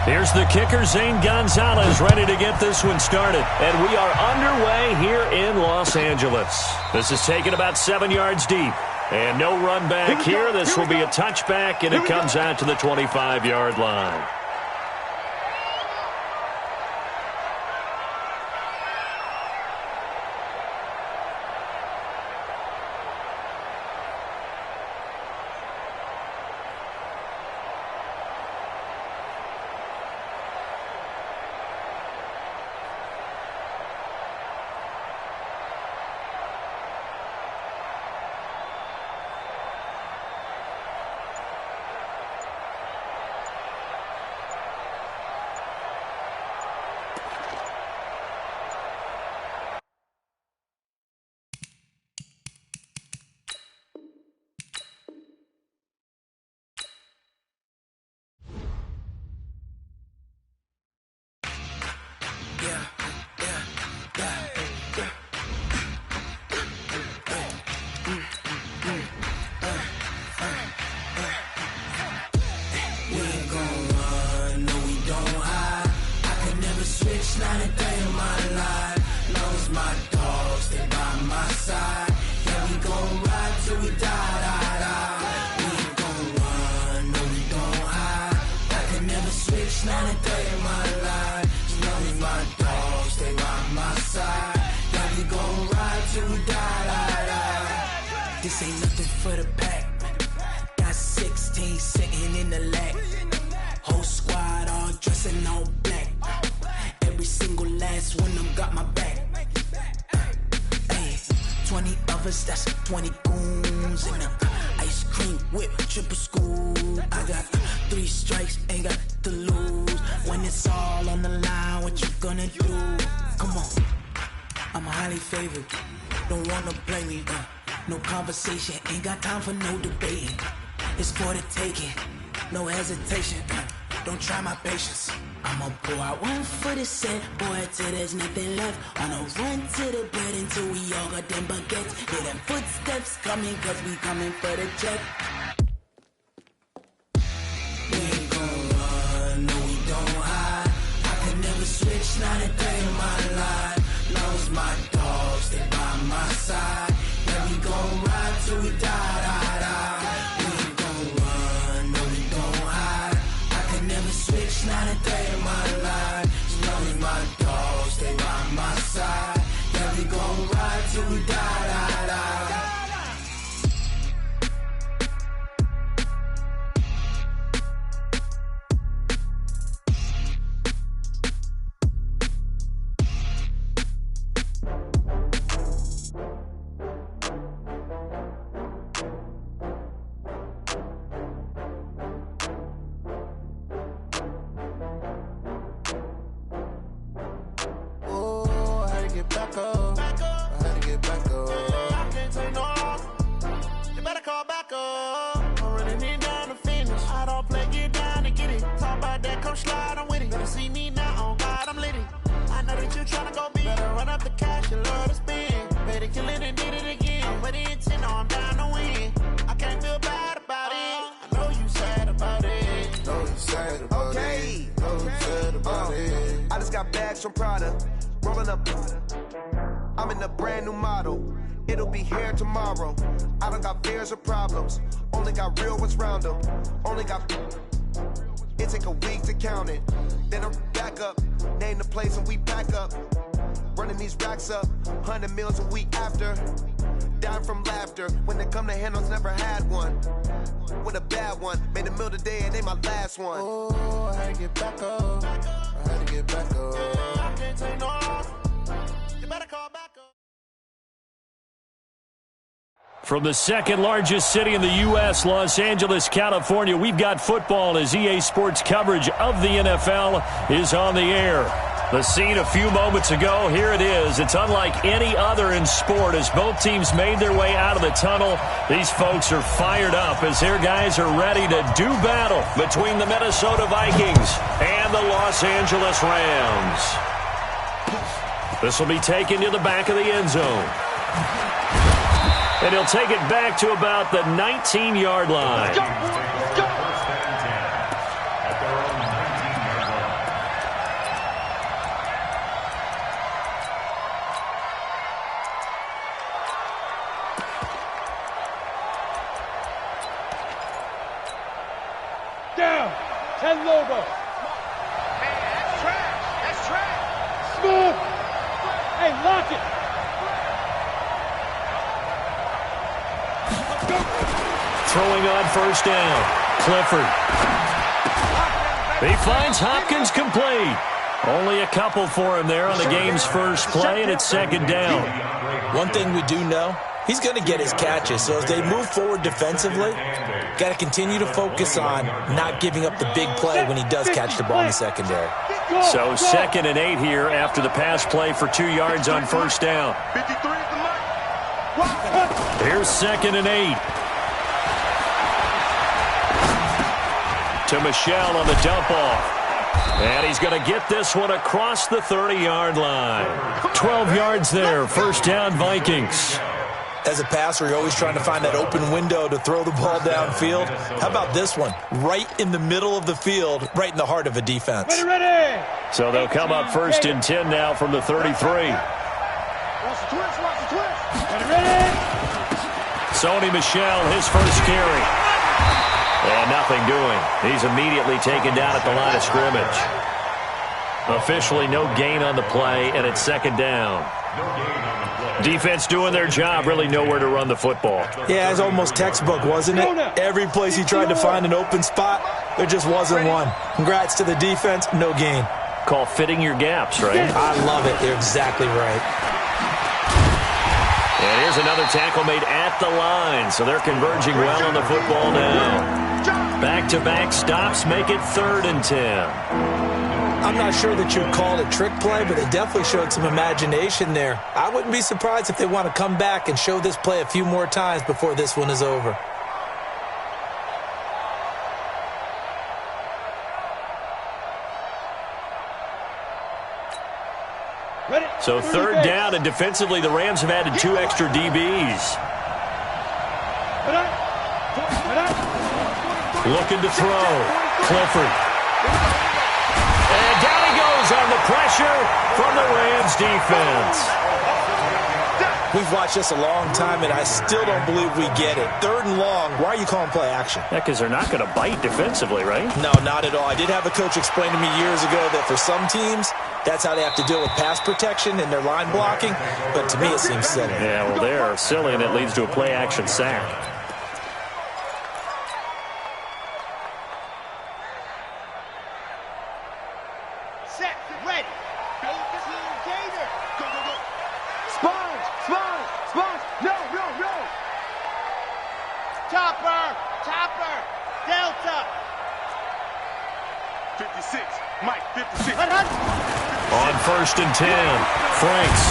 Here's the kicker, Zane Gonzalez, ready to get this one started. And we are underway here in Los Angeles. This is taken about 7 yards deep. And no run back here. This will be a touchback, and it comes out to the 25-yard line. This ain't nothing for the pack. Got 16 sitting in the lag. Whole squad all dressing all black. Every single last one of them got my back. Hey, 20 of us, that's 20 goons in the ice cream whip, triple scoop. I got 3 strikes, ain't got to lose. When it's all on the line, what you gonna do? Come on, I'm highly favored. Don't wanna play me, no conversation, ain't got time for no debating. It's for the taking, no hesitation. Don't try my patience. I'ma pour out one for the set, boy, till there's nothing left. On a run to the bread until we all got them baguettes. Hear them footsteps coming, cause we coming for the check. We ain't gon' run, no we don't hide. I could never switch, not a day in my life. Long as my dogs stay by my side. Yeah, we gon' ride till we die, die, die. We ain't gon' run, no we don't hide. I could never switch, not a day in my life. As long as my dogs stay by my side. Yeah, we gon' ride till we die, die, die. From Prada, rolling up. I'm in a brand new model. It'll be here tomorrow. I don't got fears or problems. Only got real ones round them. Only got. It take a week to count it. Then I'm back up. Name the place and we pack up. Running these racks up. 100 meals a week after. Dying from laughter. When they come to handles, never had one. With a bad one. Made a meal today and they my last one. Oh, I had to get back up. I had to get back up. I can't take no loss. You better call back up. From the second largest city in the U.S., Los Angeles, California, we've got football as EA Sports coverage of the NFL is on the air. The scene a few moments ago, here it is. It's unlike any other in sport as both teams made their way out of the tunnel. These folks are fired up as their guys are ready to do battle between the Minnesota Vikings and the Los Angeles Rams. This will be taken to the back of the end zone. And he'll take it back to about the 19-yard line. down. 10 Lobo. Man, that's trash. That's trash. Smooth. Hey, lock it. Throwing on first down. Clifford. He finds Hopkins complete. Only a couple for him there on the game's first play, and it's second down. One thing we do know, he's going to get his catches. So as they move forward defensively, got to continue to focus on not giving up the big play when he does catch the ball in the secondary. So 2nd and 8 here after the pass play for 2 yards on first down. Here's 2nd and 8. To Michelle on the dump off. And he's going to get this one across the 30-yard line. 12 yards there, first down Vikings. As a passer, you're always trying to find that open window to throw the ball downfield. How about this one? Right in the middle of the field, right in the heart of a defense. Ready. So they'll come up 1st and 10 now from the 33. Watch the twist, watch the twist. Ready. Sony Michel, his first carry. And nothing doing. He's immediately taken down at the line of scrimmage. Officially no gain on the play, and it's second down. Defense doing their job, really nowhere to run the football. Yeah, it's almost textbook, wasn't it? Every place he tried to find an open spot, there just wasn't one. Congrats to the defense, no gain. Call fitting your gaps, right? I love it. You're exactly right. And here's another tackle made at the line, so they're converging well on the football now. Back-to-back stops make it 3rd and 10. I'm not sure that you'd call it a trick play, but they definitely showed some imagination there. I wouldn't be surprised if they want to come back and show this play a few more times before this one is over. So 3rd down, and defensively the Rams have added 2 extra DBs. Looking to throw. Clifford. And down he goes on the pressure from the Rams defense. We've watched this a long time, and I still don't believe we get it. 3rd and long, why are you calling play action? Yeah, because they're not going to bite defensively, right? No, not at all. I did have a coach explain to me years ago that for some teams, that's how they have to deal with pass protection and their line blocking, but to me it seems silly. Yeah, well, they're silly, and it leads to a play action sack. Set, ready. 18 Gator. Go, go, go. Sponge! No! Chopper, Delta. 56, Mike, 56. On 1st and 10, Franks.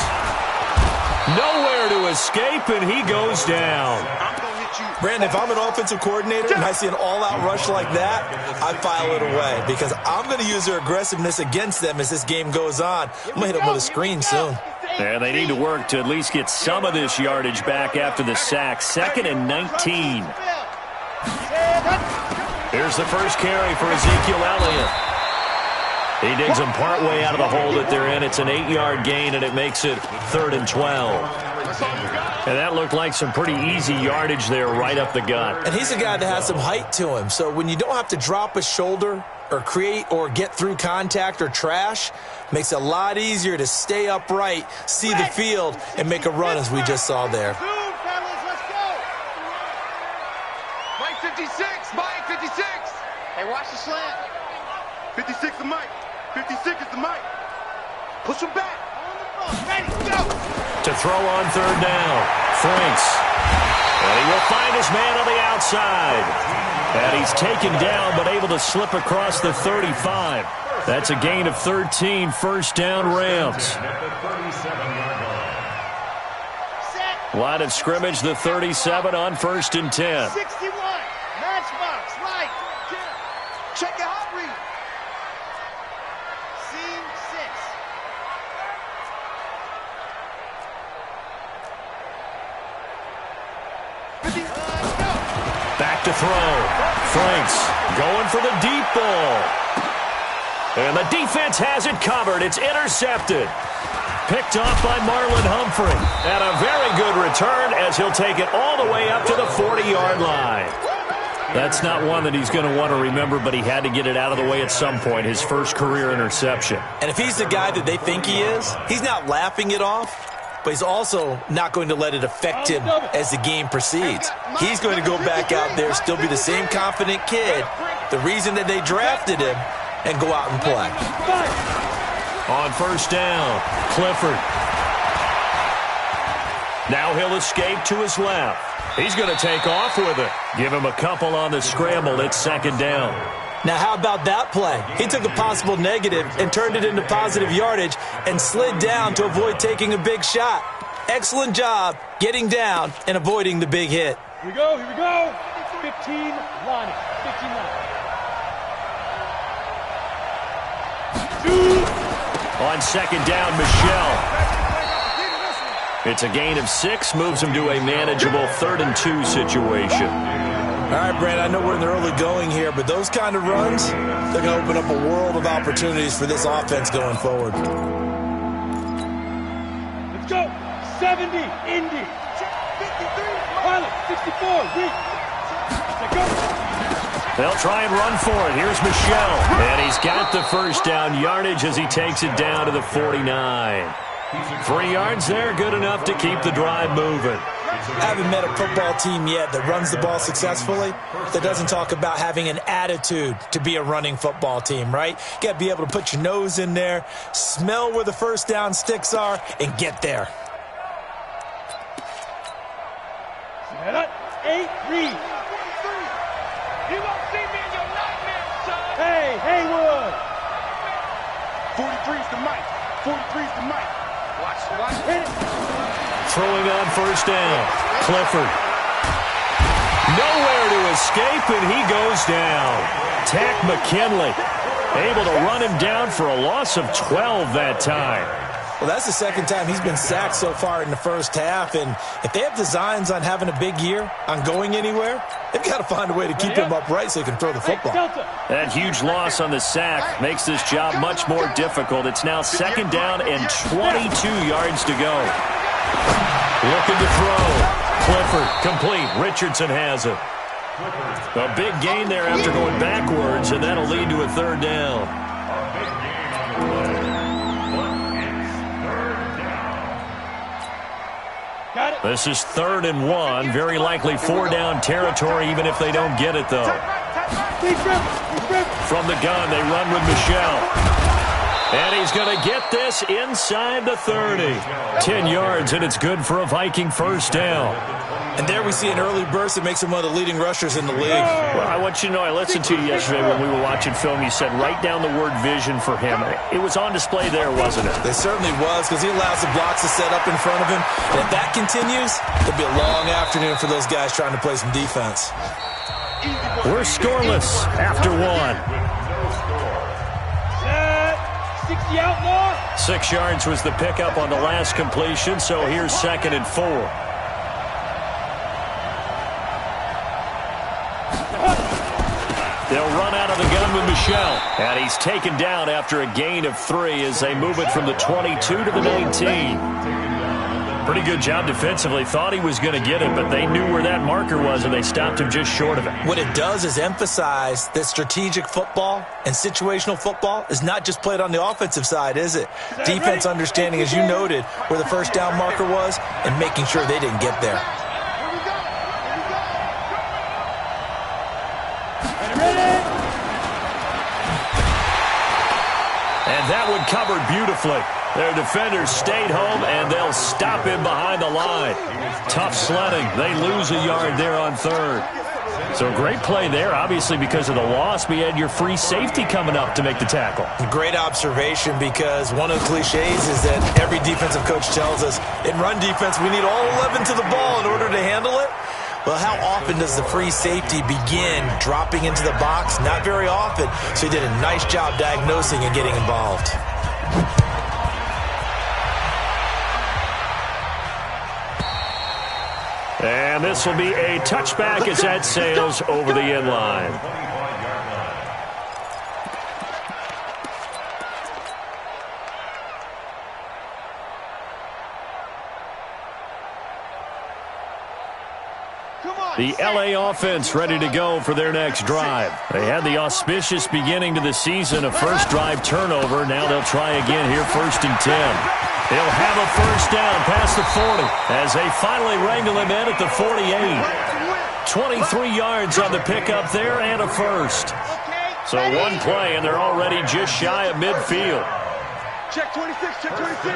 Nowhere to escape, and he goes down. I'm going to hit you. Brandon, if I'm an offensive coordinator and I see an all-out rush like that, I file it away because I'm going to use their aggressiveness against them as this game goes on. I'm going to hit them with a screen soon. And they need to work to at least get some of this yardage back after the sack. 2nd and 19. Here's the first carry for Ezekiel Elliott. He digs them partway out of the hole that they're in. It's an 8-yard gain, and it makes it 3rd and 12. And that looked like some pretty easy yardage there right up the gut. And he's a guy that has some height to him. So when you don't have to drop a shoulder or create or get through contact or trash, makes it a lot easier to stay upright, see the field, and make a run as we just saw there. Mike 56, Mike 56. Hey, watch the slant. 56 is Mike. 56 is the Mike. Push him back. Ready, go. To throw on 3rd down, Franks. And he will find his man on the outside. And he's taken down but able to slip across the 35. That's a gain of 13, first down Rams. Line of scrimmage, the 37 on 1st and 10. 61, matchbox, right. Check your hot read. Seam 6. Back to throw. Franks going for the deep ball. And the defense has it covered. It's intercepted. Picked off by Marlon Humphrey. And a very good return as he'll take it all the way up to the 40-yard line. That's not one that he's going to want to remember, but he had to get it out of the way at some point, his first career interception. And if he's the guy that they think he is, he's not laughing it off, but he's also not going to let it affect him as the game proceeds. He's going to go back out there, still be the same confident kid, the reason that they drafted him, and go out and play. On first down, Clifford. Now he'll escape to his left. He's going to take off with it. Give him a couple on the scramble. It's second down. Now, how about that play? He took a possible negative and turned it into positive yardage and slid down to avoid taking a big shot. Excellent job getting down and avoiding the big hit. Here we go, here we go. 15 line. 15 line. On second down, Michelle. It's a gain of 6, moves him to a manageable 3rd and 2 situation. All right, Brent, I know we're in the early going here, but those kind of runs, they're going to open up a world of opportunities for this offense going forward. Let's go. 70, Indy. 53, Pilot, 64, Reed. Let's go. They'll try and run for it. Here's Michelle. And he's got the first down yardage as he takes it down to the 49. 3 yards there, good enough to keep the drive moving. I haven't met a football team yet that runs the ball successfully that doesn't talk about having an attitude to be a running football team, right? You got to be able to put your nose in there, smell where the first down sticks are, and get there. Set up. 8, Reed. You won't see me in your nightmares, son. Hey, Haywood. 43's the mic. 43's the mic. Watch. Hit it. Throwing on first down, Clifford. Nowhere to escape, and he goes down. Tack McKinley able to run him down for a loss of 12 that time. Well, that's the second time he's been sacked so far in the first half, and if they have designs on having a big year, on going anywhere, they've got to find a way to keep him upright so he can throw the football. That huge loss on the sack makes this job much more difficult. It's now second down and 22 yards to go. Looking to throw. Clifford complete. Richardson has it. A big gain there after going backwards, and that'll lead to a third down. This is 3rd and 1. Very likely 4-down territory, even if they don't get it, though. From the gun, they run with Michelle. And he's going to get this inside the 30. 10 yards, and it's good for a Viking first down. And there we see an early burst that makes him one of the leading rushers in the league. Well, I want you to know, I listened to you yesterday when we were watching film. You said write down the word vision for him. It was on display there, wasn't it? It certainly was, because he allows the blocks to set up in front of him. And if that continues, it'll be a long afternoon for those guys trying to play some defense. We're scoreless after 1. 60 outlaw. 6 yards was the pickup on the last completion, so here's 2nd and 4. They'll run out of the gun with Michelle. And he's taken down after a gain of 3 as they move it from the 22 to the 19. Pretty good job defensively. Thought he was going to get it, but they knew where that marker was, and they stopped him just short of it. What it does is emphasize that strategic football and situational football is not just played on the offensive side, is it? Defense understanding, as you noted, where the first down marker was and making sure they didn't get there. And that one covered beautifully. Their defenders stayed home, and they'll stop him behind the line. Tough sledding. They lose a yard there on 3rd. So great play there, obviously because of the loss. We had your free safety coming up to make the tackle. Great observation, because one of the cliches is that every defensive coach tells us, in run defense, we need all 11 to the ball in order to handle it. Well, how often does the free safety begin dropping into the box? Not very often. So he did a nice job diagnosing and getting involved. And this will be a touchback as that sails over the end line. Come on, The LA offense ready to go for their next drive. They had the auspicious beginning to the season, a first drive turnover. Now they'll try again here, 1st and 10. He'll have a first down past the 40 as they finally wrangle him in at the 48. 23 yards on the pickup there and a first. So one play, and they're already just shy of midfield. Check 26, check 26. 22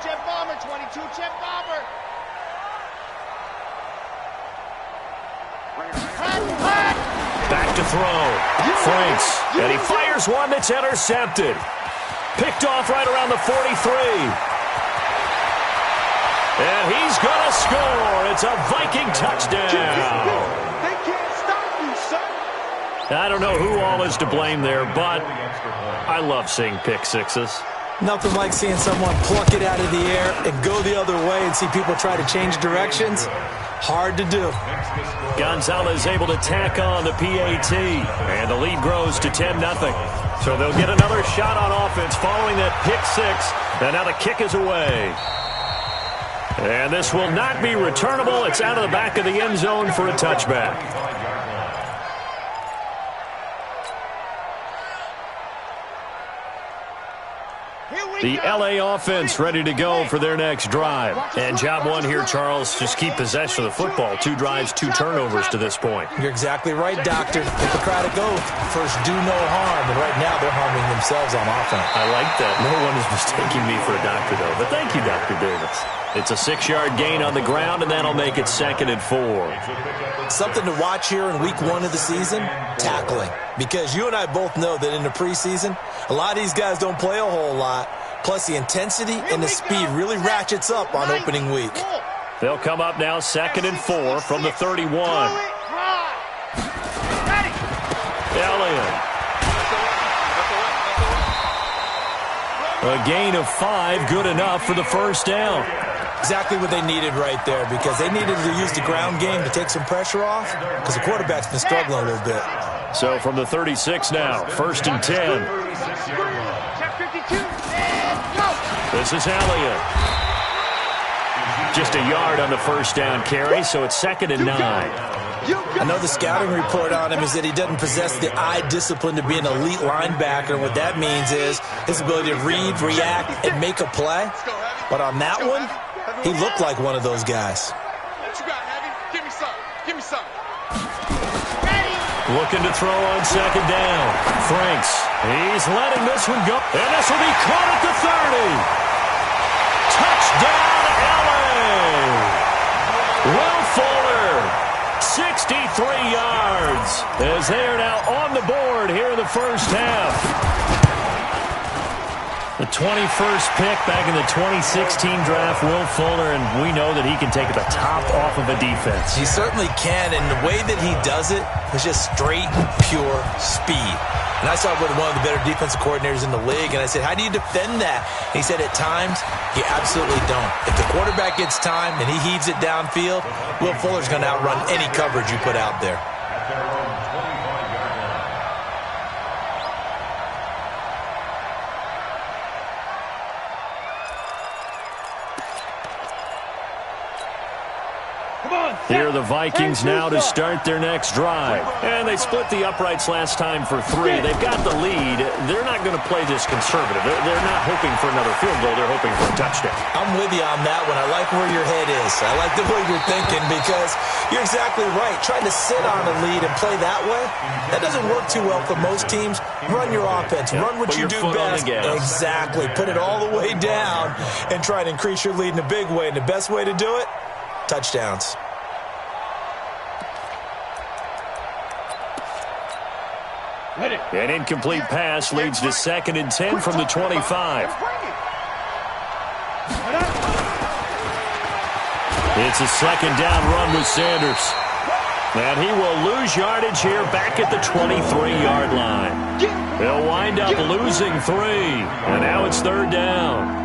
jet bomber, 22 jet bomber. Back to throw. Franks, and he fires one that's intercepted. Picked off right around the 43. And he's going to score. It's a Viking touchdown. They can't stop you, son. I don't know who all is to blame there, but I love seeing pick sixes. Nothing like seeing someone pluck it out of the air and go the other way and see people try to change directions. Hard to do. Gonzalez able to tack on the PAT, and the lead grows to 10-0. So they'll get another shot on offense following that pick six, and now the kick is away. And this will not be returnable. It's out of the back of the end zone for a touchback. The LA offense ready to go for their next drive. And job one here, Charles, just keep possession of the football. 2 drives, 2 turnovers to this point. You're exactly right, Doctor. Hippocratic oath. First, do no harm. And right now, they're harming themselves on offense. I like that. No one is mistaking me for a doctor, though. But thank you, Dr. Davis. It's a 6-yard gain on the ground, and that'll make it 2nd and 4. Something to watch here in week 1 of the season, tackling. Because you and I both know that in the preseason, a lot of these guys don't play a whole lot. Plus, the intensity and the speed really ratchets up on opening week. They'll come up now 2nd and 4 from the 31. Elliott. A gain of 5, good enough for the first down. Exactly what they needed right there, because they needed to use the ground game to take some pressure off, because the quarterback's been struggling a little bit. So from the 36 now, 1st and 10. This is Elliott. Just a yard on the first down carry, so it's 2nd and 9. I know the scouting report on him is that he doesn't possess the eye discipline to be an elite linebacker. What that means is his ability to read, react, and make a play. But on that one, he looked like one of those guys. What you got, Heavy? Give me some. Give me some. Looking to throw on 2nd down. Franks, he's letting this one go. And this will be caught at the 30. Touchdown, LA! Will Fuller, 63 yards, as they are now on the board here in the first half. The 21st pick back in the 2016 draft, Will Fuller, and we know that he can take the top off of a defense. He certainly can, and the way that he does it is just straight, pure speed. And I saw it with one of the better defensive coordinators in the league, and I said, how do you defend that? And he said, at times, you absolutely don't. If the quarterback gets time and he heaves it downfield, Will Fuller's going to outrun any coverage you put out there. Here are the Vikings now to start their next drive. And they split the uprights last time for 3. They've got the lead. They're not going to play this conservative. They're not hoping for another field goal. They're hoping for a touchdown. I'm with you on that one. I like where your head is. I like the way you're thinking, because you're exactly right. Trying to sit on a lead and play that way, that doesn't work too well for most teams. Run your offense. Run what you do best. Exactly. Put it all the way down and try to increase your lead in a big way. And the best way to do it, touchdowns. An incomplete pass leads to 2nd and 10 from the 25. It's a 2nd down run with Sanders. And he will lose yardage here back at the 23-yard line. They'll wind up losing 3. And now it's 3rd down.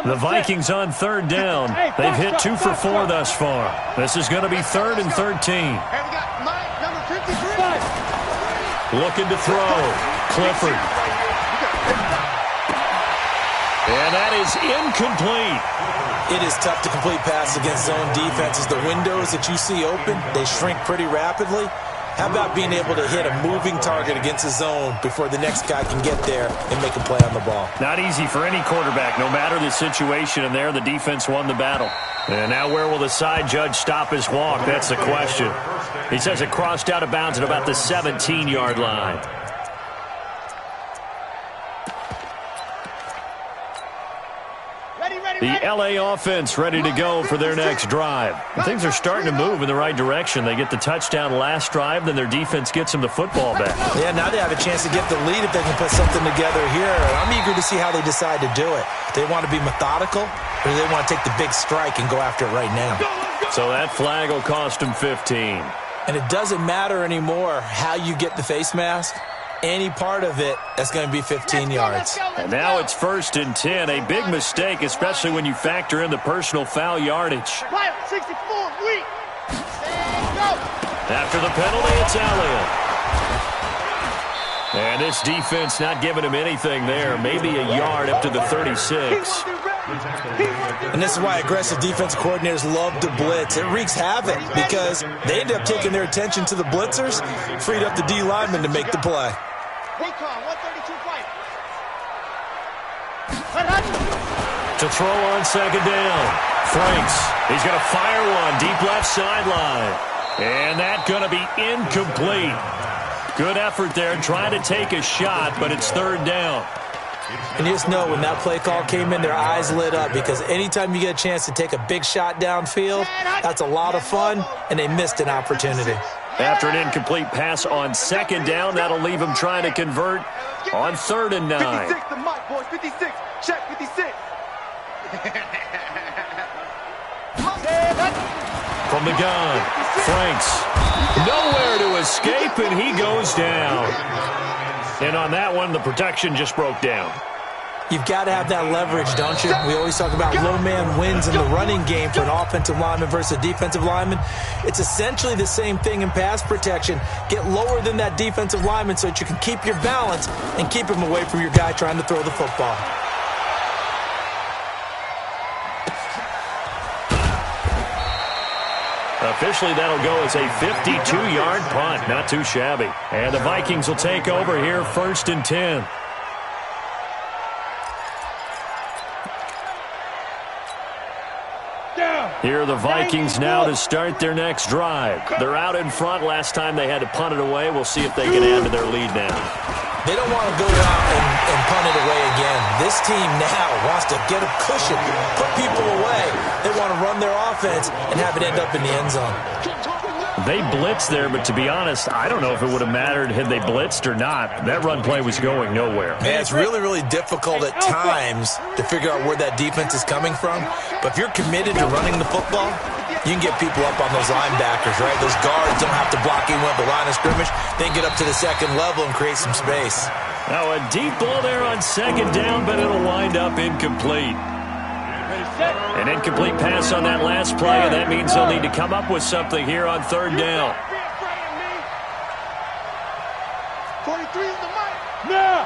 The Vikings on 3rd down. They've hit 2 for 4 thus far. This is going to be 3rd and 13. Looking to throw. Clifford. is incomplete. It is tough to complete passes against zone defenses. The windows that you see open, they shrink pretty rapidly. How about being able to hit a moving target against a zone before the next guy can get there and make a play on the ball? Not easy for any quarterback, no matter the situation, and there the defense won the battle. And now where will the side judge stop his walk? That's the question. He says it crossed out of bounds at about the 17-yard line. The LA offense ready to go for their next drive. And things are starting to move in the right direction. They get the touchdown last drive, then their defense gets them the football back. Yeah, now they have a chance to get the lead if they can put something together here. I'm eager to see how they decide to do it. Do they want to be methodical, or do they want to take the big strike and go after it right now? So that flag will cost them 15. And it doesn't matter anymore how you get the face mask. Any part of it, that's going to be 15 yards. And now it's 1st and 10. A big mistake, especially when you factor in the personal foul yardage. 64, weak. After the penalty, it's Elliott. And this defense not giving him anything there. Maybe a yard up to the 36. And this is why aggressive defensive coordinators love to blitz. It wreaks havoc because they end up taking their attention to the blitzers, freed up the D lineman to make the play. To throw on 2nd down. Franks, he's going to fire one deep left sideline. And that's going to be incomplete. Good effort there trying to take a shot, but it's 3rd down. And you just know when that play call came in, their eyes lit up because anytime you get a chance to take a big shot downfield, that's a lot of fun, and they missed an opportunity. After an incomplete pass on 2nd down, that'll leave them trying to convert on 3rd and 9. 56, the mic, boys. 56. Check 56. From the gun, Franks. Nowhere to escape, and he goes down. And on that one, the protection just broke down. You've got to have that leverage, don't you? We always talk about low man wins in the running game for an offensive lineman versus a defensive lineman. It's essentially the same thing in pass protection. Get lower than that defensive lineman so that you can keep your balance and keep him away from your guy trying to throw the football. Officially, that'll go as a 52-yard punt. Not too shabby. And the Vikings will take over here, 1st and 10. Here are the Vikings now to start their next drive. They're out in front. Last time they had to punt it away. We'll see if they can add to their lead now. They don't want to go out and punt it away again. This team now wants to get a cushion, put people away. They want to run their offense and have it end up in the end zone. They blitzed there, but to be honest, I don't know if it would have mattered had they blitzed or not. That run play was going nowhere. Man, it's really, really difficult at times to figure out where that defense is coming from. But if you're committed to running the football, you can get people up on those linebackers, right? Those guards don't have to block anyone at the line of scrimmage. They can get up to the 2nd level and create some space. Now a deep ball there on 2nd down, but it'll wind up incomplete. An incomplete pass on that last play, and that means they'll need to come up with something here on 3rd down. 43 is the mic. Now.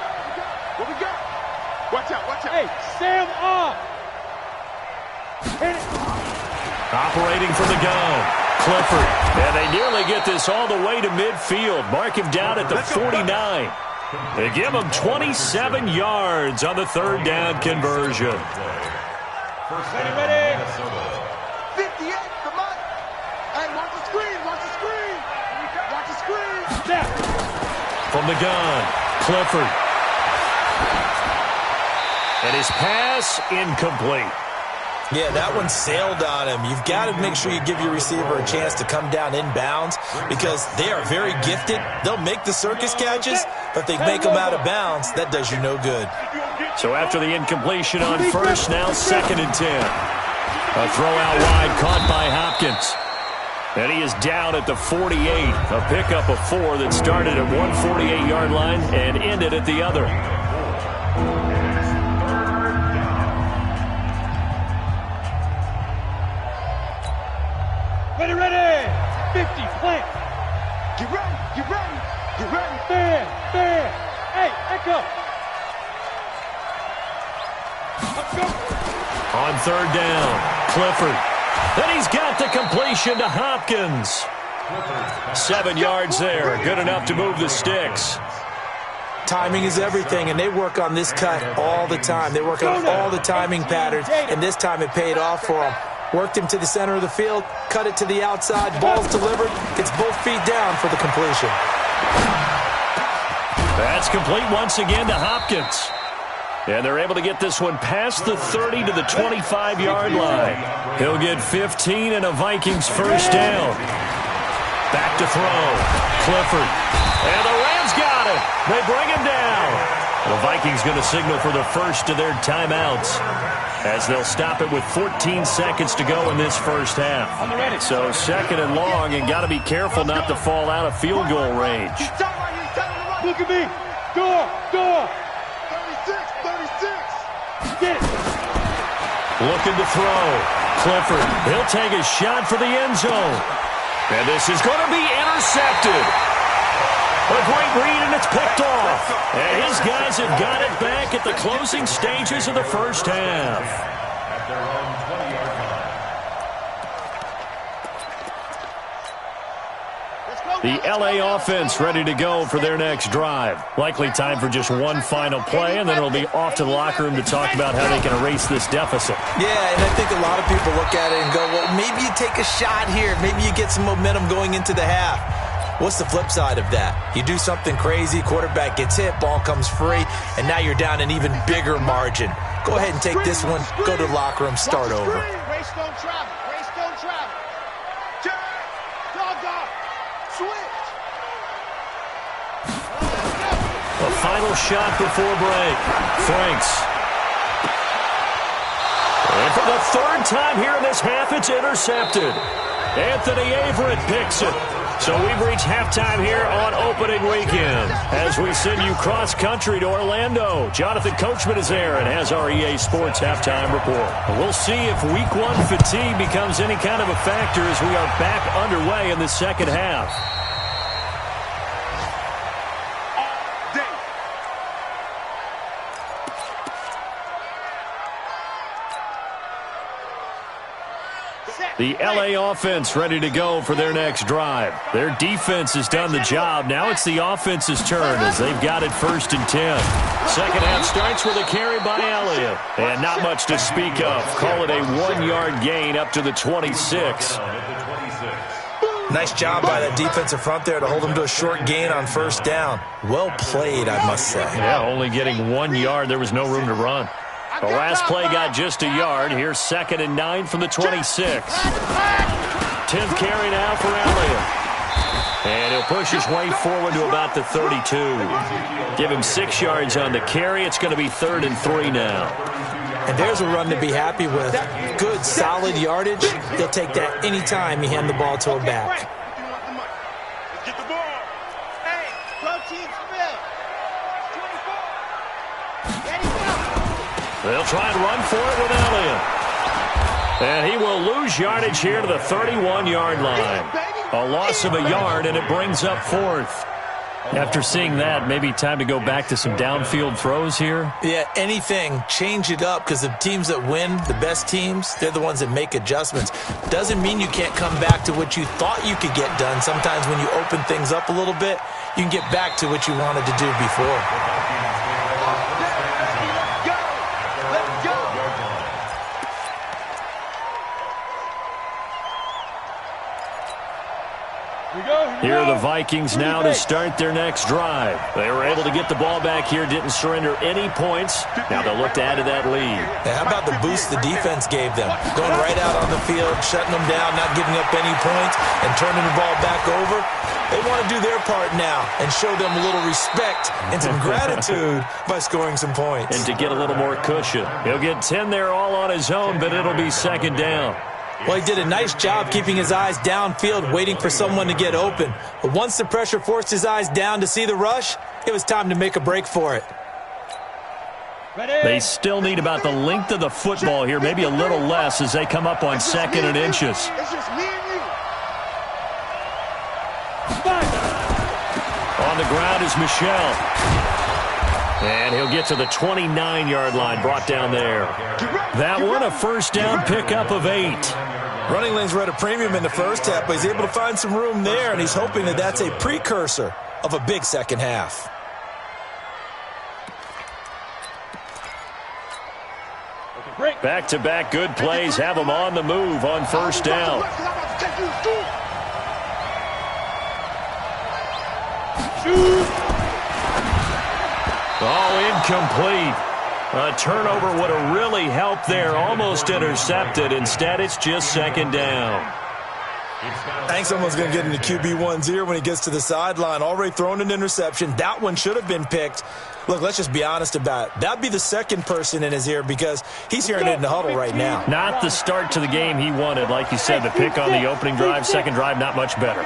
What we got? Watch out, watch out. Hey, Sam off. Hit it. Operating from the gun, Clifford. And they nearly get this all the way to midfield. Mark him down at the 49. They give him 27 yards on the 3rd down conversion. Ready. 58, the mic. Hey, watch the screen, watch the screen. Watch the screen. Snap. From the gun, Clifford. And his pass incomplete. Yeah, that one sailed on him. You've got to make sure you give your receiver a chance to come down inbounds because they are very gifted. They'll make the circus catches, but if they make them out of bounds, that does you no good. So after the incompletion on 1st, now 2nd and 10. A throw out wide caught by Hopkins. And he is down at the 48. A pickup of 4 that started at one 48-yard line and ended at the other. Ready. 50, plant. Get ready, get ready, get ready. Fan. Hey, echo. On third down, Clifford. Then he's got the completion to Hopkins. 7 yards there. Good enough to move the sticks. Timing is everything, and they work on this cut all the time. They work on all the timing patterns, and this time it paid off for them. Worked him to the center of the field, cut it to the outside, ball's delivered. It's both feet down for the completion. That's complete once again to Hopkins. And they're able to get this one past the 30 to the 25-yard line. He'll get 15 and a Vikings first down. Back to throw. Clifford. And the Rams got it. They bring him down. The Vikings going to signal for the first of their timeouts as they'll stop it with 14 seconds to go in this first half. So second and long, and got to be careful not to fall out of field goal range. Look at me. Door. 36. Get it. Looking to throw. Clifford. He'll take a shot for the end zone. And this is going to be intercepted. A great read, and it's picked off. And his guys have got it back at the closing stages of the first half. The LA offense ready to go for their next drive. Likely time for just one final play, and then it'll be off to the locker room to talk about how they can erase this deficit. Yeah, and I think a lot of people look at it and go, well, maybe you take a shot here. Maybe you get some momentum going into the half. What's the flip side of that? You do something crazy, quarterback gets hit, ball comes free, and now you're down an even bigger margin. Go ahead and take this one, go to the locker room, start over. Race don't travel. Dog. Switch. A final shot before break. Franks. And for the third time here in this half, it's intercepted. Anthony Averett picks it. So we've reached halftime here on opening weekend as we send you cross-country to Orlando. Jonathan Coachman is there and has our EA Sports halftime report. We'll see if Week 1 fatigue becomes any kind of a factor as we are back underway in the second half. The LA offense ready to go for their next drive. Their defense has done the job. Now it's the offense's turn as they've got it 1st and 10. Second half starts with a carry by Elliott. And not much to speak of. Call it a 1-yard gain up to the 26. Nice job by that defensive front there to hold him to a short gain on first down. Well played, I must say. Yeah, only getting 1 yard. There was no room to run. The last play got just a yard. Here's 2nd and 9 from the 26. 10th carry now for Elliott. And he'll push his way forward to about the 32. Give him 6 yards on the carry. It's going to be 3rd and 3 now. And there's a run to be happy with. Good, solid yardage. They'll take that any time you hand the ball to a back. Let's get the ball. Hey, protein spill. 24. Ready, go. They'll try and run for it with Elliott. And he will lose yardage here to the 31-yard line. A loss of a yard, and it brings up 4th. After seeing that, maybe time to go back to some downfield throws here. Yeah, anything. Change it up because the teams that win, the best teams, they're the ones that make adjustments. Doesn't mean you can't come back to what you thought you could get done. Sometimes when you open things up a little bit, you can get back to what you wanted to do before. Here are the Vikings now to start their next drive. They were able to get the ball back here, didn't surrender any points. Now they'll look to add to that lead. How about the boost the defense gave them? Going right out on the field, shutting them down, not giving up any points, and turning the ball back over. They want to do their part now and show them a little respect and some gratitude by scoring some points. And to get a little more cushion. He'll get 10 there all on his own, but it'll be 2nd down. Well, he did a nice job keeping his eyes downfield, waiting for someone to get open. But once the pressure forced his eyes down to see the rush, it was time to make a break for it. They still need about the length of the football here, maybe a little less as they come up on 2nd and inches. It's just me and you. On the ground is Michelle. And he'll get to the 29-yard line, brought down there. That one, a first down pickup of 8. Running lanes were at a premium in the first half, but he's able to find some room there, and he's hoping that that's a precursor of a big second half. Back-to-back good plays have him on the move on first down. Oh, incomplete. A turnover would have really helped there. Almost intercepted. Instead, it's just second down. I think someone's going to get into QB1's ear when he gets to the sideline. Already thrown an interception. That one should have been picked. Look, let's just be honest about it. That'd be the second person in his ear because he's hearing it in the huddle right now. Not the start to the game he wanted. Like you said, the pick on the opening drive, second drive, not much better.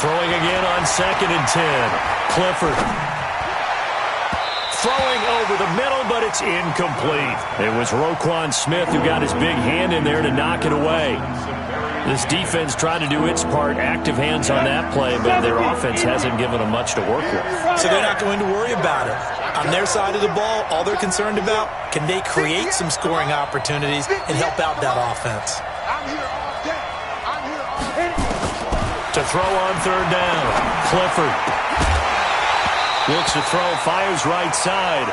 Throwing again on 2nd and 10. Clifford. Throwing over the middle, but it's incomplete. It was Roquan Smith who got his big hand in there to knock it away. This defense tried to do its part, active hands on that play, but their offense hasn't given them much to work with. So they're not going to worry about it. On their side of the ball, all they're concerned about, can they create some scoring opportunities and help out that offense? To throw on third down. Clifford looks to throw, fires right side,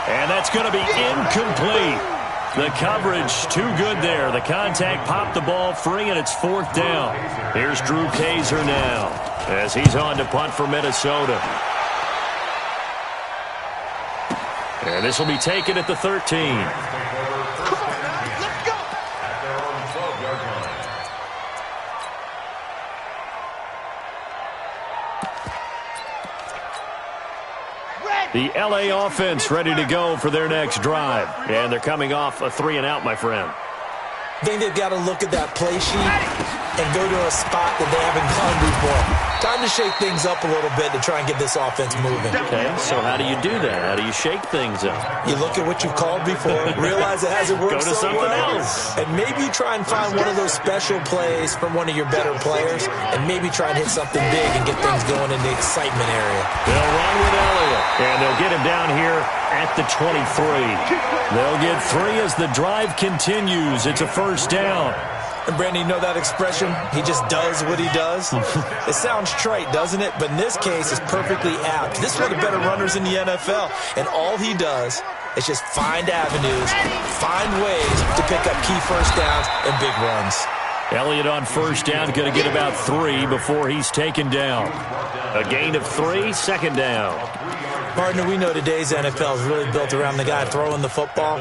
and that's going to be incomplete. The coverage too good there. The contact popped the ball free, and it's 4th down. Here's Drew Kaiser now as he's on to punt for Minnesota. And this will be taken at the 13. The L.A. offense ready to go for their next drive. And they're coming off a 3-and-out, my friend. I think they've got to look at that play sheet and go to a spot that they haven't gone before. Time to shake things up a little bit to try and get this offense moving. Okay, so how do you do that? How do you shake things up? You look at what you've called before, realize it hasn't worked so well, else. and maybe try and find one of those special plays from one of your better players, and maybe try and hit something big and get things going in the excitement area. They'll run with Elliott, and they'll get him down here at the 23. They'll get 3 as the drive continues. It's a first down. And, Brandon, you know that expression? He just does what he does? It sounds trite, doesn't it? But in this case, it's perfectly apt. This is one of the better runners in the NFL. And all he does is just find avenues, find ways to pick up key first downs and big runs. Elliott on first down, going to get about 3 before he's taken down. A gain of 3, second down. Partner, we know today's NFL is really built around the guy throwing the football.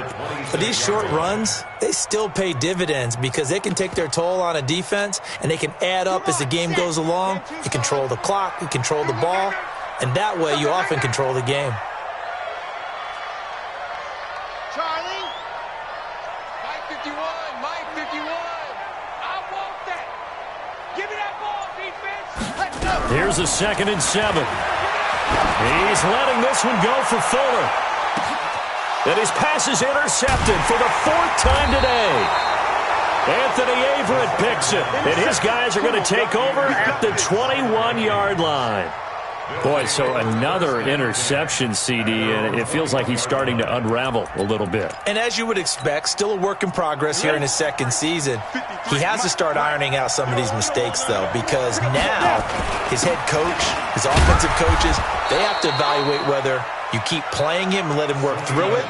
But these short runs, they still pay dividends because they can take their toll on a defense and they can add up as the game goes along. You control the clock, you control the ball, and that way you often control the game. Charlie, Mike 51, Mike 51. I want that. Give me that ball, defense. Let's go. Here's a 2nd and 7. He's letting this one go for Fuller. And his pass is intercepted for the 4th time today. Anthony Averett picks it, and his guys are going to take over at the 21-yard line. Boy, so another interception, CD, and it feels like he's starting to unravel a little bit. And as you would expect, still a work in progress here in his second season. He has to start ironing out some of these mistakes, though, because now his head coach, his offensive coaches, they have to evaluate whether you keep playing him and let him work through it,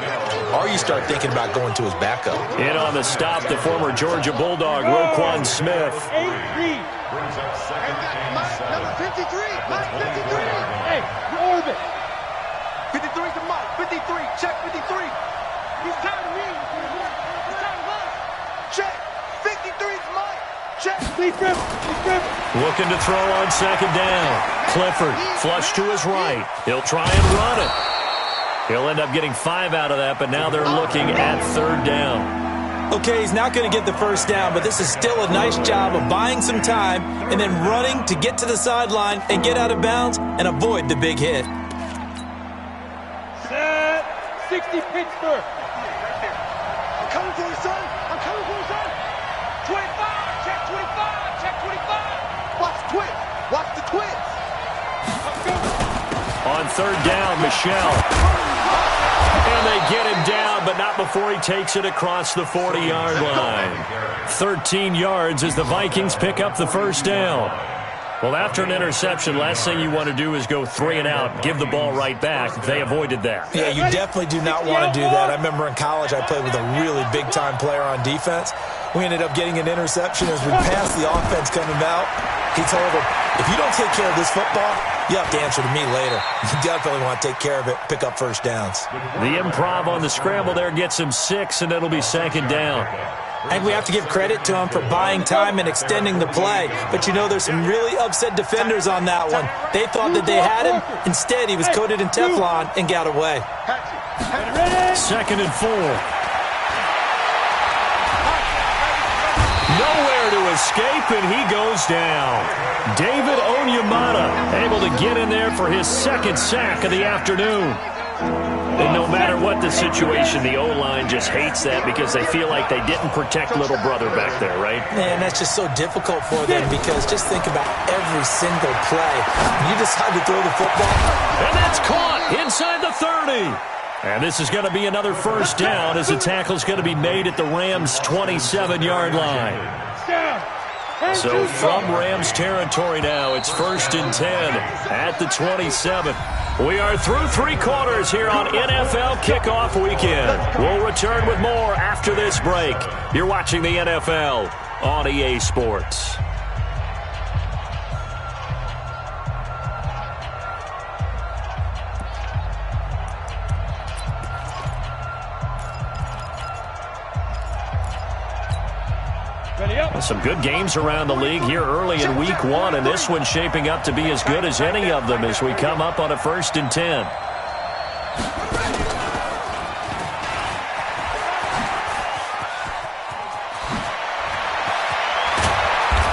or you start thinking about going to his backup. In on the stop, the former Georgia Bulldog, Roquan Smith. Number 53, Mike 53. Hey, orbit. 53 to Mike, 53, check 53. He's tired of me. He's tired of us. Check, 53 to Mike, check. Looking to throw on 2nd down. Clifford, flush to his right. He'll try and run it. He'll end up getting 5 out of that, but now they're looking at 3rd down. Okay, he's not going to get the first down, but this is still a nice job of buying some time and then running to get to the sideline and get out of bounds and avoid the big hit. Set 60 Pittsburgh. coming for you, son. I'm coming for you, son. 25. Check 25. Check 25. Watch the twins. Watch the twins. On third down, Michelle. And they get him down, but not before he takes it across the 40-yard line. 13 yards as the Vikings pick up the first down. Well, after an interception, last thing you want to do is go 3 and out, give the ball right back. They avoided that. Yeah, you definitely do not want to do that. I remember in college I played with a really big-time player on defense. We ended up getting an interception as we passed the offense coming out. He told him, if you don't take care of this football, you have to answer to me later. You definitely want to take care of it, pick up first downs. The improv on the scramble there gets him 6, and it'll be second down. I think we have to give credit to him for buying time and extending the play. But, you know, there's some really upset defenders on that one. They thought that they had him. Instead, he was coated in Teflon and got away. Second and 4. Nowhere to escape, and he goes down. David Onyemata able to get in there for his second sack of the afternoon. And no matter what the situation, the O-line just hates that because they feel like they didn't protect little brother back there, right? Man, that's just so difficult for them because just think about every single play. When you decide to throw the football. And that's caught inside the 30. And this is going to be another first down as the tackle's going to be made at the Rams' 27-yard line. So from Rams territory now, it's 1st and 10 at the 27. We are through 3 quarters here on NFL Kickoff Weekend. We'll return with more after this break. You're watching the NFL on EA Sports. Some good games around the league here early in week 1, and this one's shaping up to be as good as any of them as we come up on a 1st and 10.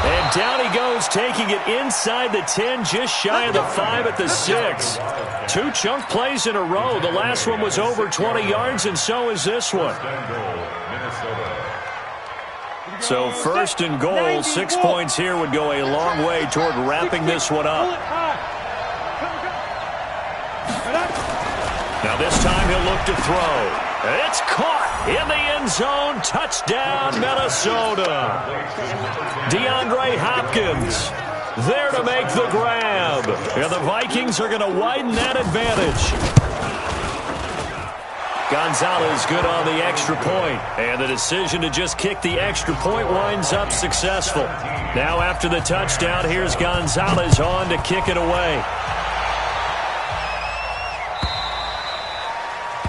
And down he goes, taking it inside the 10, just shy of the 5 at the 6. 2 chunk plays in a row. The last one was over 20 yards, and so is this one. So 1st and goal, 6 points here would go a long way toward wrapping this one up. Now this time he'll look to throw. It's caught in the end zone. Touchdown, Minnesota. DeAndre Hopkins there to make the grab. And the Vikings are going to widen that advantage. Gonzalez good on the extra point, and the decision to just kick the extra point winds up successful. Now after the touchdown, here's Gonzalez on to kick it away.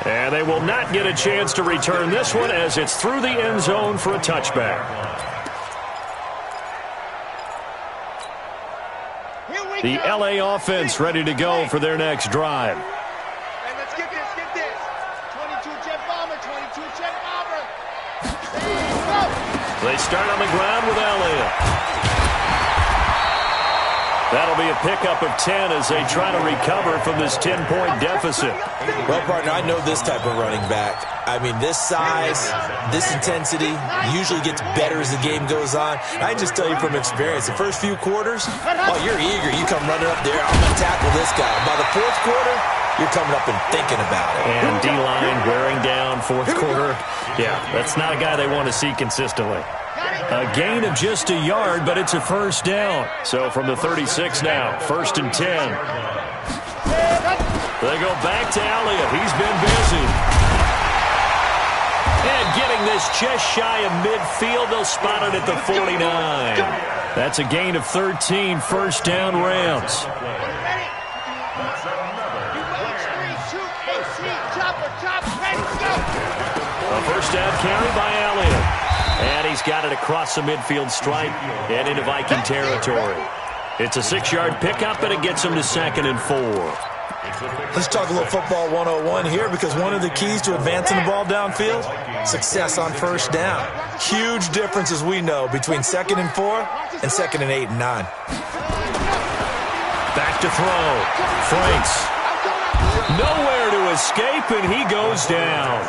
And they will not get a chance to return this one as it's through the end zone for a touchback. The LA offense ready to go for their next drive. They start on the ground with Elliott. That'll be a pickup of 10 as they try to recover from this 10-point deficit. Well, partner, I know this type of running back. I mean, this size, this intensity usually gets better as the game goes on. I can just tell you from experience, the first few quarters, oh, you're eager. You come running up there, I'm going to tackle this guy. By the 4th quarter, you're coming up and thinking about it. And D-line wearing down 4th quarter. Yeah, that's not a guy they want to see consistently. A gain of just a yard, but it's a first down. So from the 36 now, 1st and 10. They go back to Elliott. He's been busy. And getting this just shy of midfield, they'll spot it at the 49. That's a gain of 13, first down Rams. A first down carry by Elliott. And he's got it across the midfield stripe and into Viking territory. It's a 6-yard pickup, and it gets him to 2nd and 4. Let's talk a little football 101 here, because one of the keys to advancing the ball downfield, success on first down. Huge difference, as we know, between 2nd and 4 and 2nd and 8 and 9. Back to throw. Franks. Nowhere to escape, and he goes down.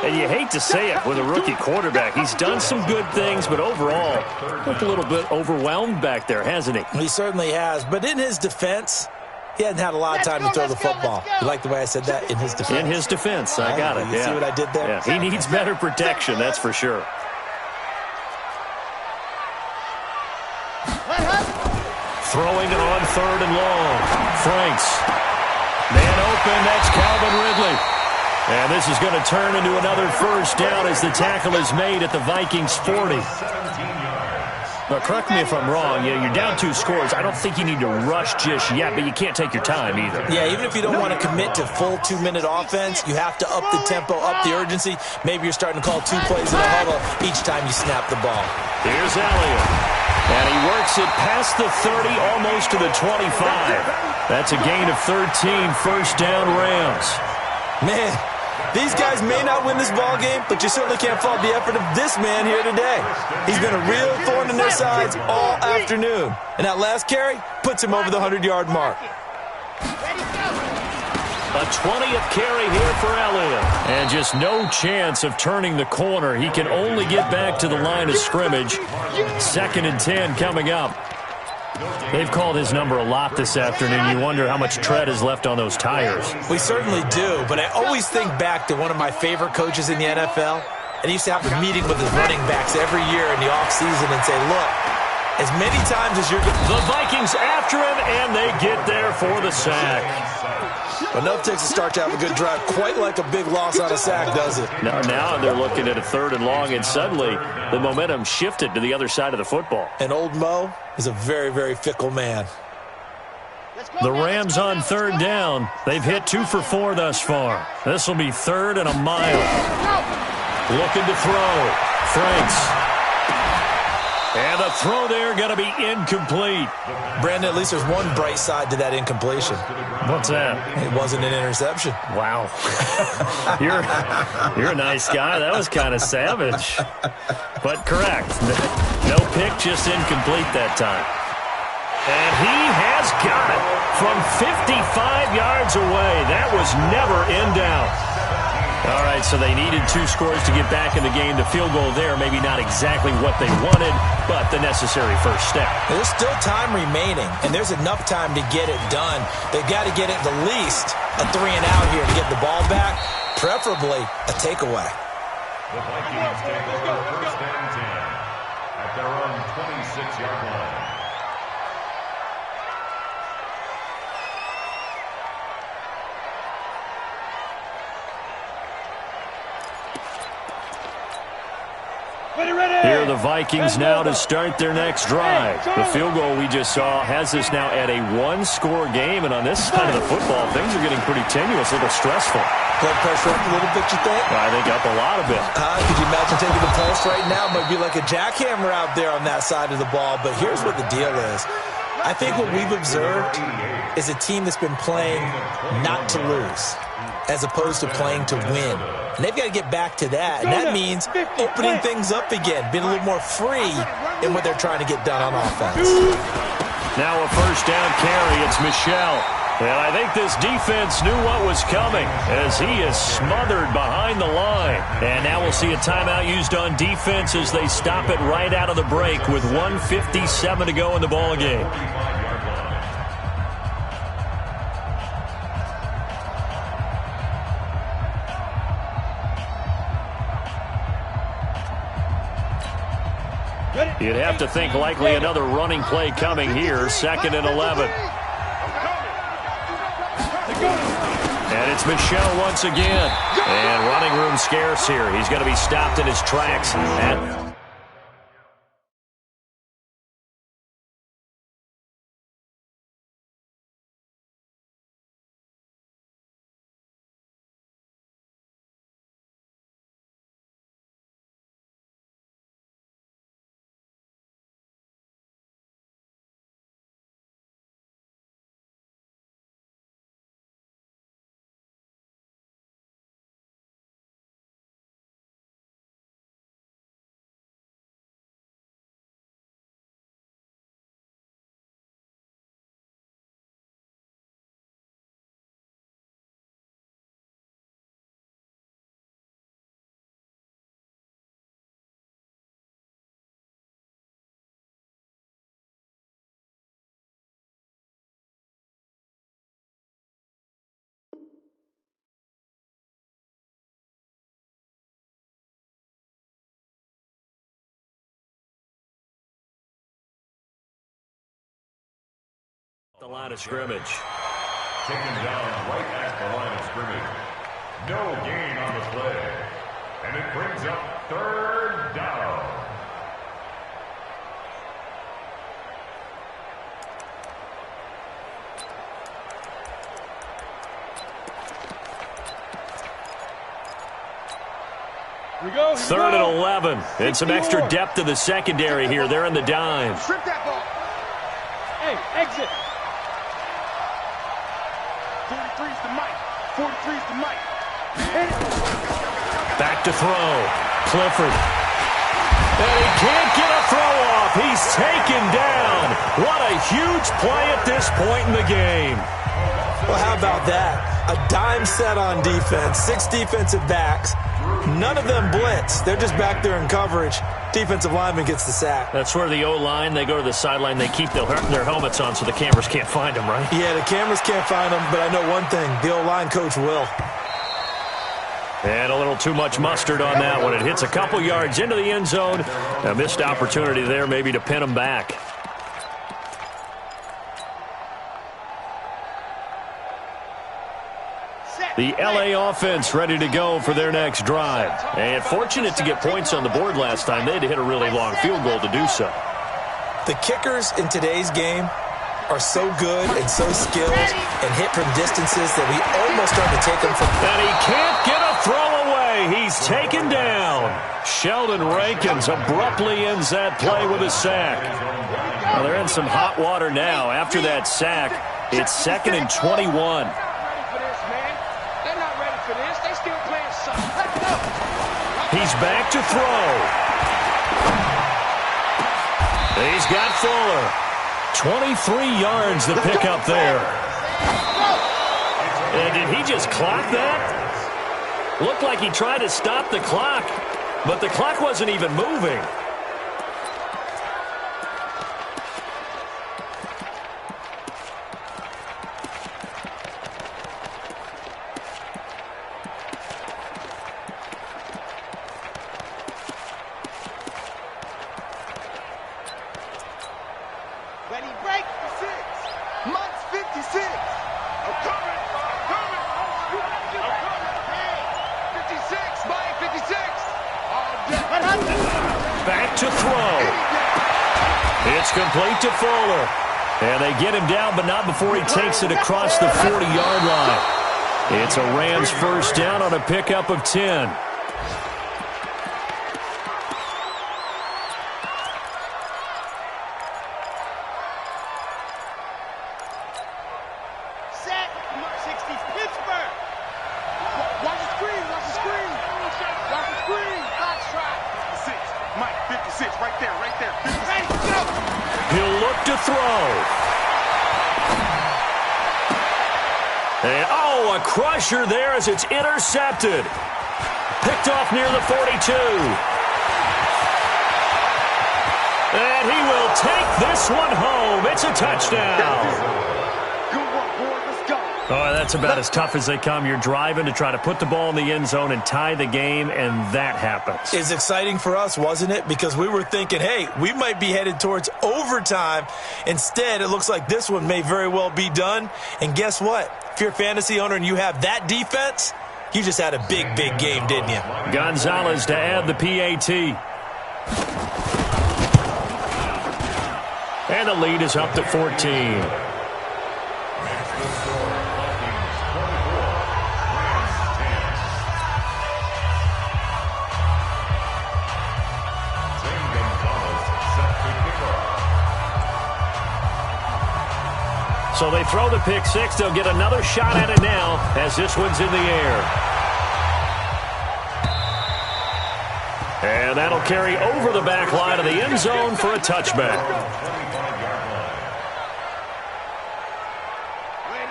And you hate to say it with a rookie quarterback. He's done some good things, but overall, looked a little bit overwhelmed back there, hasn't he? He certainly has. But in his defense, he hadn't had a lot of time to throw the football. You like the way I said that? In his defense. In his defense. I got it. You see what I did there? Yeah. He needs better protection, that's for sure. Throwing it on 3rd and long. Franks. Man open, that's Calvin Ridley. And this is going to turn into another first down as the tackle is made at the Vikings 40. Now, correct me if I'm wrong. Yeah, you're down 2 scores. I don't think you need to rush just yet, but you can't take your time either. Yeah, even if you don't want to commit to full 2-minute offense, you have to up the tempo, up the urgency. Maybe you're starting to call 2 plays in a huddle each time you snap the ball. Here's Elliott. And he works it past the 30, almost to the 25. That's a gain of 13, first down Rams. Man, these guys may not win this ball game, but you certainly can't fault the effort of this man here today. He's been a real thorn in their sides all afternoon. And that last carry puts him over the 100-yard mark. A 20th carry here for Elliott. And just no chance of turning the corner. He can only get back to the line of scrimmage. 2nd and 10 coming up. They've called his number a lot this afternoon. You wonder how much tread is left on those tires. We certainly do, but I always think back to one of my favorite coaches in the NFL. And he used to have a meeting with his running backs every year in the offseason and say, look, as many times as you're... The Vikings after him, and they get there for the sack. Enough takes a start to have a good drive. Quite like a big loss on a sack, does it? Now they're looking at a 3rd and long, and suddenly the momentum shifted to the other side of the football. And old Mo is a very, very fickle man. The Rams on 3rd down. They've hit 2 for 4 thus far. This will be 3rd and a mile. Looking to throw. Franks. And the throw there going to be incomplete. Brandon, at least there's one bright side to that incompletion. What's that? It wasn't an interception. Wow. You're a nice guy. That was kind of savage. But correct. No pick, just incomplete that time. And he has got it from 55 yards away. That was never in doubt. All right, so they needed 2 scores to get back in the game. The field goal there, maybe not exactly what they wanted, but the necessary first step. There's still time remaining, and there's enough time to get it done. They've got to get at the least a 3-and-out here to get the ball back, preferably a takeaway. The Vikings take over 1st and 10 at their own 26-yard line. Here are the Vikings now to start their next drive. The field goal we just saw has us now at a 1-score game, and on this side of the football, things are getting pretty tenuous, a little stressful. Blood pressure up a little bit, you think? I think up a lot of it. Could you imagine taking the pulse right now? Might be like a jackhammer out there on that side of the ball, but here's what the deal is. I think what we've observed is a team that's been playing not to lose, as opposed to playing to win. And they've got to get back to that, and that means opening things up again, being a little more free in what they're trying to get done on offense. Now a first down carry. It's Michel. And I think this defense knew what was coming as he is smothered behind the line. And now we'll see a timeout used on defense as they stop it right out of the break with 1:57 to go in the ballgame. You'd have to think likely another running play coming here. 2nd and 11. And it's Michel once again. And running room scarce here. He's going to be stopped in his tracks. The line of scrimmage. Taken down right at the line of scrimmage. No gain on the play. And it brings up third down. Third and 11. And some extra depth to the secondary here. They're in the dime. Strip that ball. Hey, exit. 43's the mic. 43's the mic. Back to throw. Clifford. And he can't get a throw off. He's taken down. What a huge play at this point in the game. Well, how about that? A dime set on defense, 6 defensive backs. None of them blitz. They're just back there in coverage. Defensive lineman gets the sack. That's where the O-line, they go to the sideline, they keep their helmets on so the cameras can't find them, right? Yeah, the cameras can't find them, but I know one thing. The O-line coach will. And a little too much mustard on that one. It hits a couple yards into the end zone. A missed opportunity there maybe to pin them back. The LA offense ready to go for their next drive. And fortunate to get points on the board last time. They had to hit a really long field goal to do so. The kickers in today's game are so good and so skilled and hit from distances that we almost start to take them from... And he can't get a throw away. He's taken down. Sheldon Rankins abruptly ends that play with a sack. Well, they're in some hot water now. After that sack, it's 2nd and 21. He's back to throw. He's got Fuller. 23 yards to pick up there. And did he just clock that? Looked like he tried to stop the clock, but the clock wasn't even moving. Back to throw. It's complete to Fuller. And they get him down, but not before he takes it across the 40-yard line. It's a Rams first down on a pickup of 10. He'll look to throw. And, oh, a crusher there as it's intercepted. Picked off near the 42. And he will take this one home. It's a touchdown. Oh, that's about as tough as they come. You're driving to try to put the ball in the end zone and tie the game, and that happens. It's exciting for us, wasn't it? Because we were thinking, hey, we might be headed towards overtime. Instead, it looks like this one may very well be done. And guess what? If you're a fantasy owner and you have that defense, you just had a big, big game, didn't you? Gonzalez to add the PAT. And the lead is up to 14. So they throw the pick six. They'll get another shot at it now as this one's in the air. And that'll carry over the back line of the end zone for a touchback.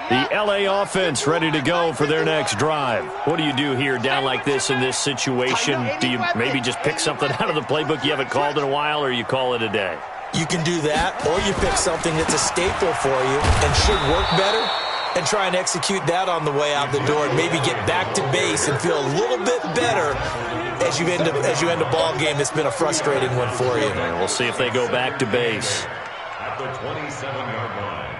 The LA offense ready to go for their next drive. What do you do here down like this in this situation? Do you maybe just pick something out of the playbook you haven't called in a while, or you call it a day? You can do that, or you pick something that's a staple for you and should work better and try and execute that on the way out the door and maybe get back to base and feel a little bit better as you end a ball game that's been a frustrating one for you. We'll see if they go back to base. At the 27-yard line.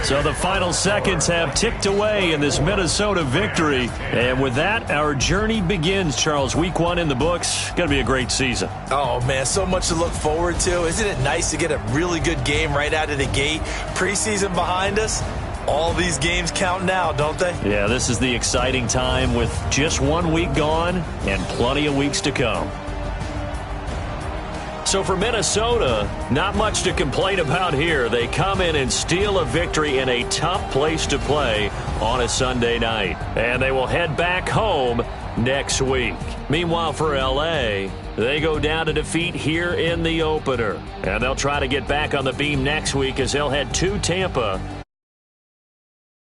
So the final seconds have ticked away in this Minnesota victory. And with that, our journey begins, Charles. Week 1 in the books. Going to be a great season. Oh, man, so much to look forward to. Isn't it nice to get a really good game right out of the gate? Preseason behind us. All these games count now, don't they? Yeah, this is the exciting time with just 1 week gone and plenty of weeks to come. So for Minnesota, not much to complain about here. They come in and steal a victory in a tough place to play on a Sunday night. And they will head back home next week. Meanwhile, for L.A., they go down to defeat here in the opener. And they'll try to get back on the beam next week as they'll head to Tampa